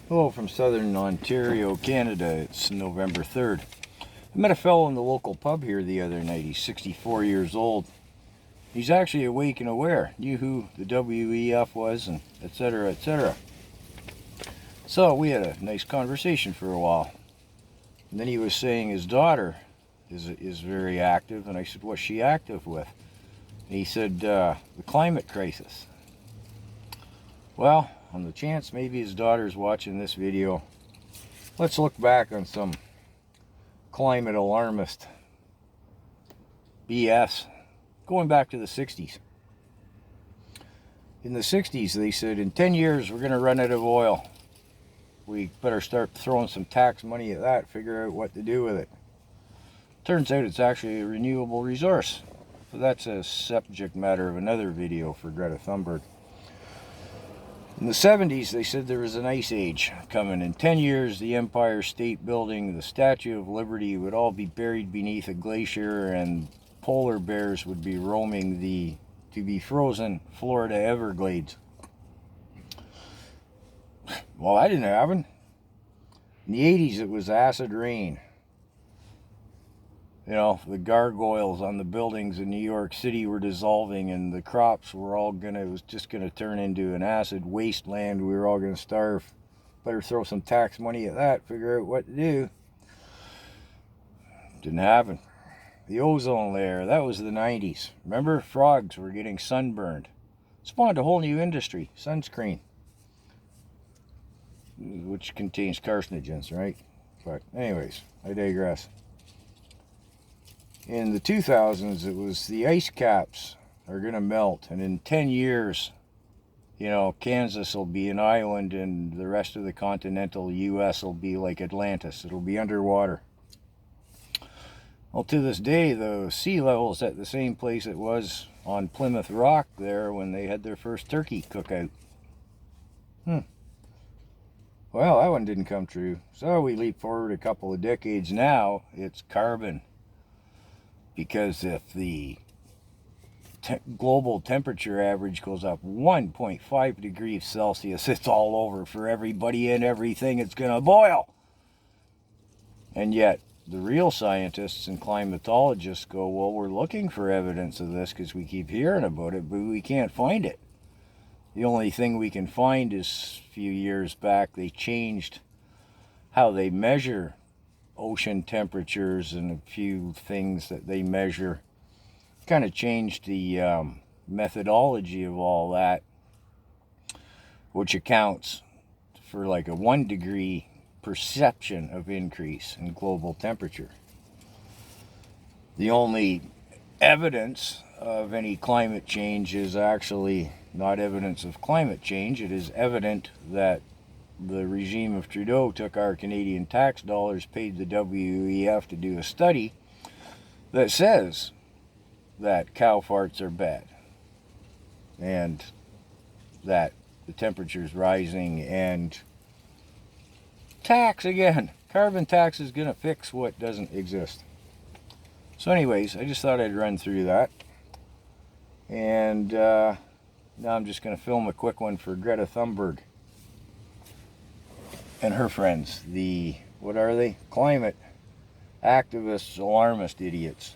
Hello from Southern Ontario, Canada. It's November 3rd. I met a fellow in the local pub here the other night. He's 64 years old. He's actually awake and aware. Knew who the WEF was, and etc., etc. So we had a nice conversation for a while. And then he was saying his daughter is very active, and I said, what's she active with? And he said, the climate crisis. Well, on the chance maybe his daughter's watching this video, let's look back on some climate alarmist BS going back to the 60s. In the 60s, they said, in 10 years, we're going to run out of oil. We better start throwing some tax money at that, figure out what to do with it. Turns out it's actually a renewable resource. So that's a subject matter of another video for Greta Thunberg. In the 70s, they said there was an ice age coming. In 10 years, the Empire State Building, the Statue of Liberty would all be buried beneath a glacier, and polar bears would be roaming the to-be-frozen Florida Everglades. Well, that didn't happen. In the 80s, it was acid rain. You know, the gargoyles on the buildings in New York City were dissolving, and the crops were all it was just gonna turn into an acid wasteland. We were all gonna starve. Better throw some tax money at that, figure out what to do. Didn't happen. The ozone layer, that was the 90s. Remember, frogs were getting sunburned. Spawned a whole new industry, sunscreen, which contains carcinogens, right? But anyways, I digress. In the 2000s, it was the ice caps are going to melt, and in 10 years, you know, Kansas will be an island, and the rest of the continental U.S. will be like Atlantis. It'll be underwater. Well, to this day, the sea level's at the same place it was on Plymouth Rock there when they had their first turkey cookout. Well, that one didn't come true. So we leap forward a couple of decades now. It's carbon. Because if the global temperature average goes up 1.5 degrees Celsius, it's all over for everybody and everything. It's going to boil. And yet, the real scientists and climatologists go, well, we're looking for evidence of this because we keep hearing about it, but we can't find it. The only thing we can find is a few years back, they changed how they measure ocean temperatures, and a few things that they measure kind of changed the methodology of all that, which accounts for like a 1 degree perception of increase in global temperature. The only evidence of any climate change is actually not evidence of climate change. It is evident that the regime of Trudeau took our Canadian tax dollars, paid the WEF to do a study that says that cow farts are bad and that the temperature's rising, and tax again. Carbon tax is going to fix what doesn't exist. So anyways, I just thought I'd run through that. And now I'm just going to film a quick one for Greta Thunberg and her friends, the, what are they? Climate activists, alarmist idiots.